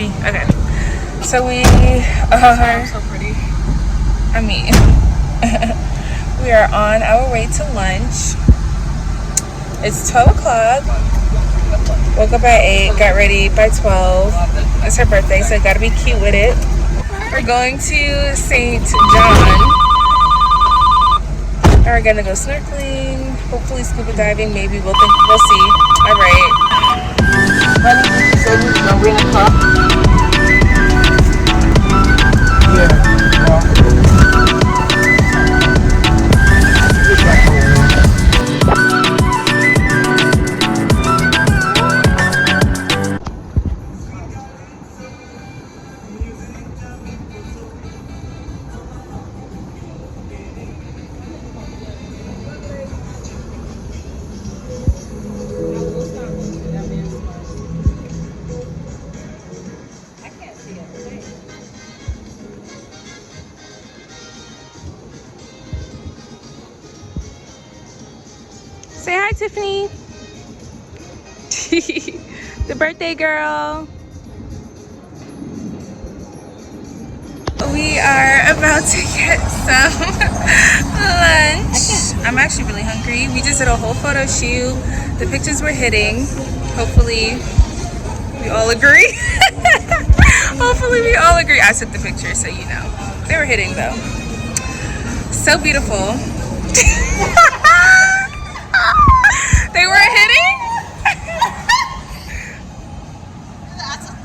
pretty? Okay. So we are so pretty. I mean, we are on our way to lunch. It's 12 o'clock. Woke up at 8, got ready by 12. It's her birthday, so gotta be cute with it. We're going to St. John. And we're gonna go snorkeling, hopefully scuba diving, maybe we'll see. All right. Say hi, Tiffany. The birthday girl. We are about to get some lunch. I'm actually really hungry. We just did a whole photo shoot. The pictures were hitting. Hopefully we all agree. Hopefully we all agree. I took the pictures, so you know. They were hitting though. So beautiful. They weren't hitting?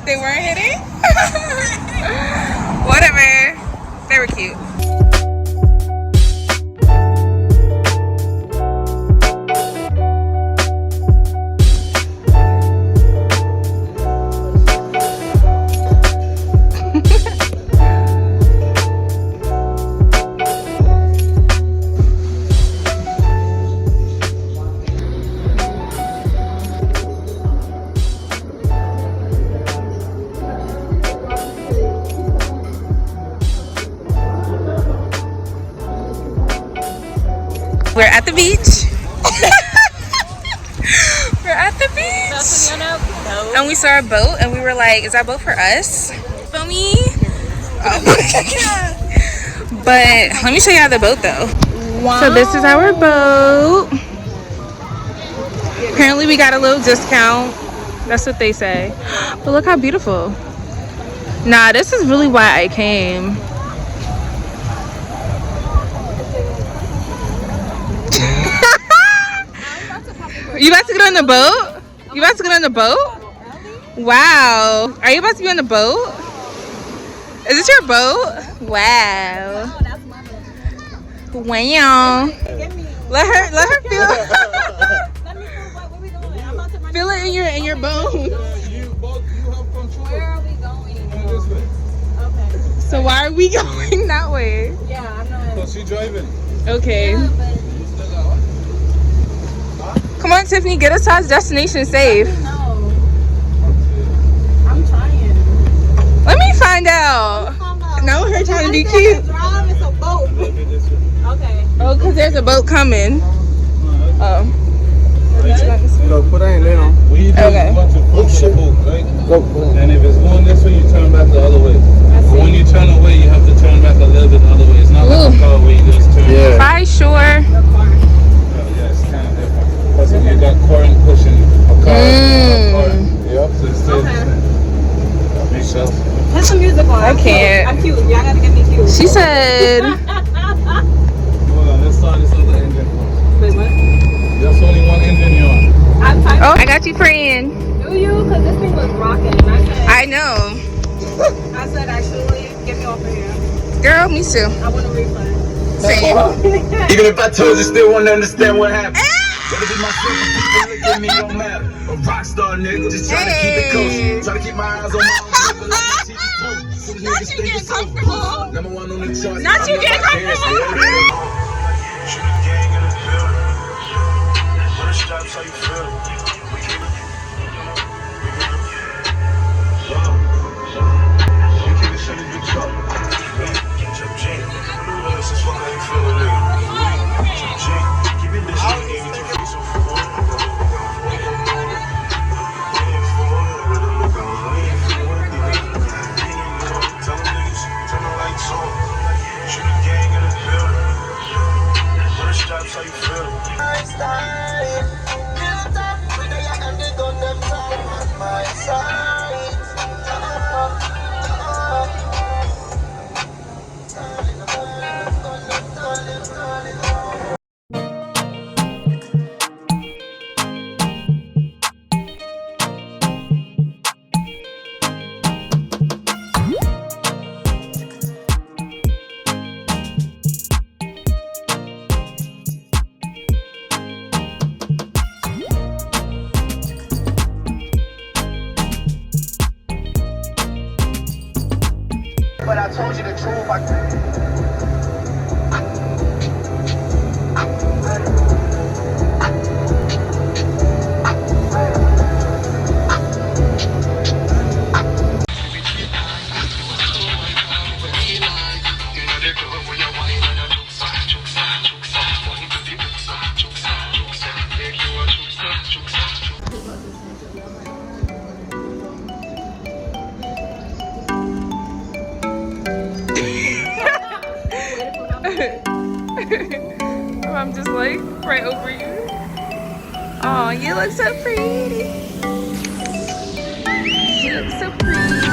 They weren't hitting? Whatever. They were cute. We're at the beach. We're at the beach. And we saw a boat and we were like, is that boat for us? Feel me? Oh my God. But let me show you how the boat though. Wow. So this is our boat. Apparently we got a little discount. That's what they say. But look how beautiful. Nah, this is really why I came. You about to get on the boat? You about to get on the boat? Wow. Are you about to be on the boat? Is this your boat? Wow. Wow. Let her feel. Feel it in your bones. Where are we going? Okay. So why are we going that way? Yeah, I'm not. So she driving. Okay. Yeah, but Come on, Tiffany, get us to our destination safe. no. I'm trying. Let me find out. No, her trying to be cute. Drive, it's a boat. Okay. Oh, because there's a boat coming. Oh. No, put her in there. When you do Okay. a bunch of push the boat, right? And if it's going this way, you turn back the other way. But when you turn away, you have to turn back a little bit the other way. It's not like a car where you just turn. Yeah. Bye, shore. Yeah, it's kind of different. Because if you got current pushing a car, Yep. so it's still the same. Makes sense. Put some music on. I can't. I'm cute. Y'all gotta get me cute. She said. Hold on, let's start this other engine. Wait, what? There's only one engine you're on. I'm typing. Oh, I got you, friend. Do you? Because this thing was rocking. And I know. I said, actually, get me off of here. Girl, me too. I want a refund. Same. Even if I told you, still wouldn't understand what happened. Gotta be myself, people look at me, don't matter. A rock star nigga, just trying to keep it kosher. Trying to keep my eyes on my own. Not you getting comfortable. Number one on the chart. Not you getting comfortable. I'm just like right over you. Oh, you look so pretty. You look so pretty.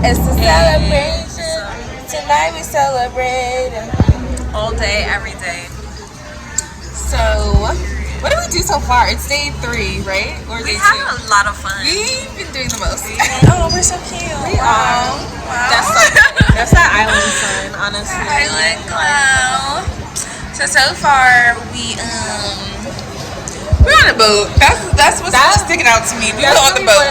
It's a celebration. Tonight we celebrate all day, every day. So, what did we do so far? It's day 3, right? Or day 2? We had a lot of fun. We've been doing the most. Oh, we're so cute. We are. Wow. That's that island sun, honestly. Island glow. So far we're on a boat. That's what's sticking out to me. We were on the boat.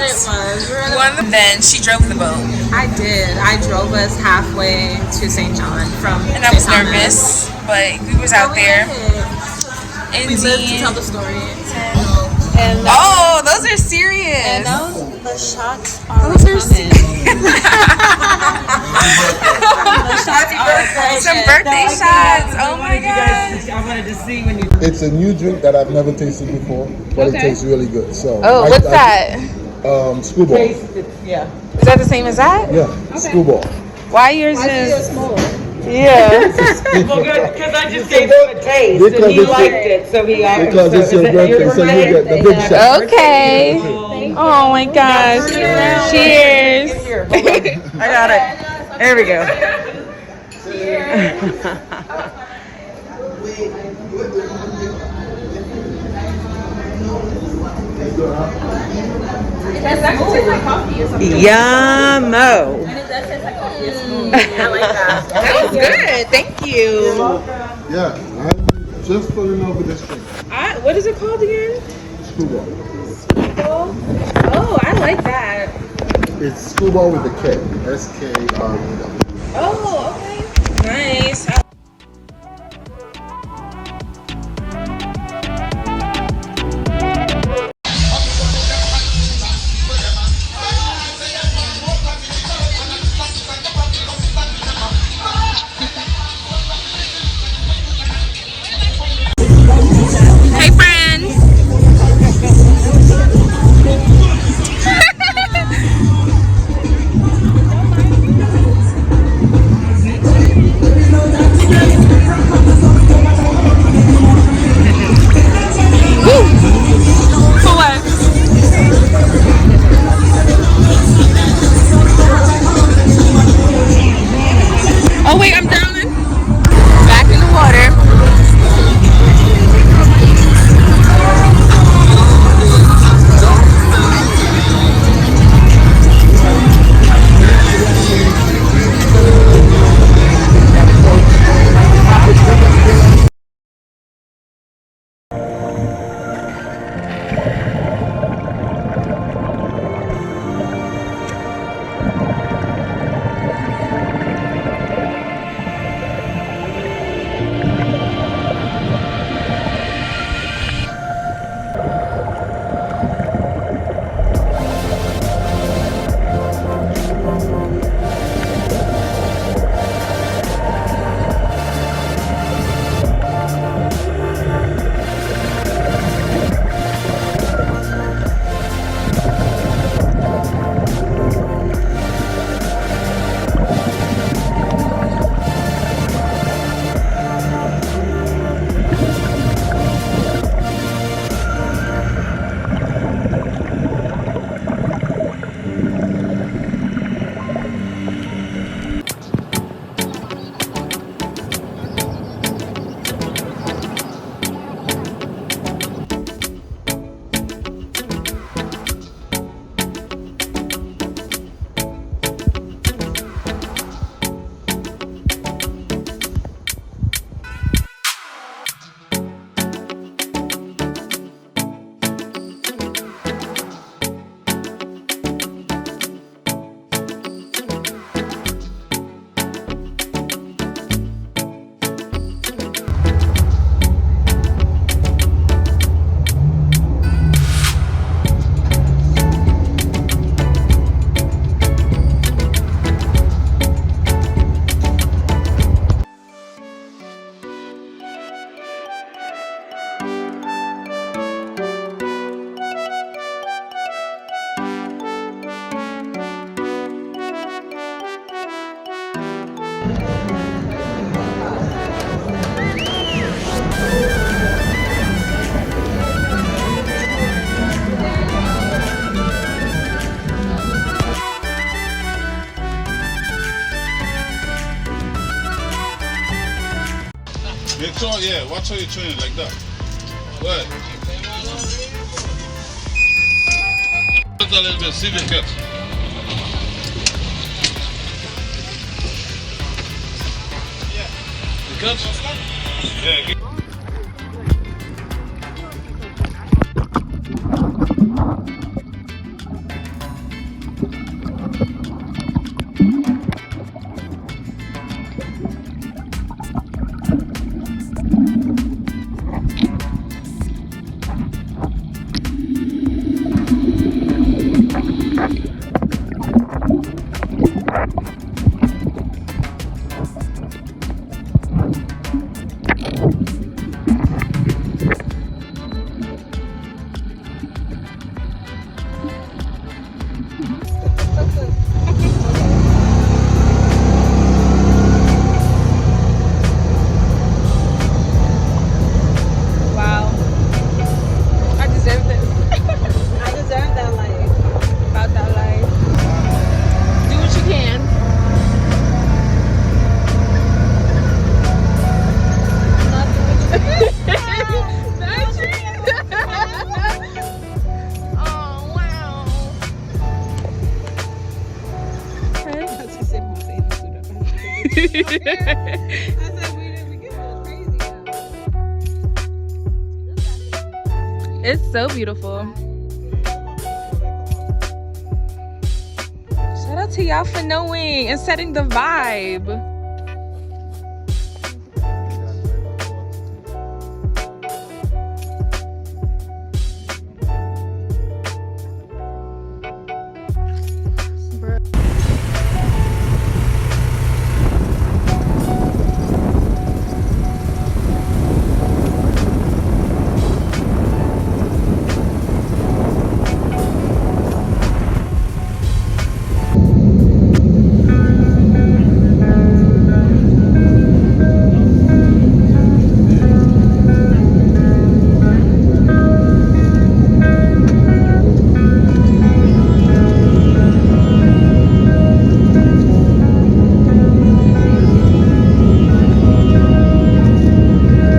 Then she drove the boat. I did. I drove us halfway to St. John and I was nervous, but we was out there. We lived to tell the story. And oh, those are serious. And the shots are coming. The shots are coming. Some birthday shots. Oh my gosh. I wanted to see when you. It's a new drink that I've never tasted before, but it tastes really good. So. Oh, what's that? Screwball. Yeah. Is that the same as that? Yeah, screwball. Why yours is small? Yeah. Well, good, because I just gave him a taste and he liked it, so he got it. Because it's your birthday, so you get the big shot. Okay. Oh my gosh. Cheers. I got it. There we go. Does that taste like coffee or something? Yummo. And it does taste like coffee. I like that. That was good. Thank you. Yeah, I'm just falling over this drink. What is it called again? Screwball. Oh, I like that. It's screwball with a K. S-K-R-E-W. Oh, okay. Nice. Hey friends! For what? Oh wait, I'm drowning. Back in the water. Make sure, yeah, watch how you train it like that. What? Just a little bit, see if it cuts. Yeah. It cuts? Yeah. It's so beautiful. Shout out to y'all for knowing and setting the vibe.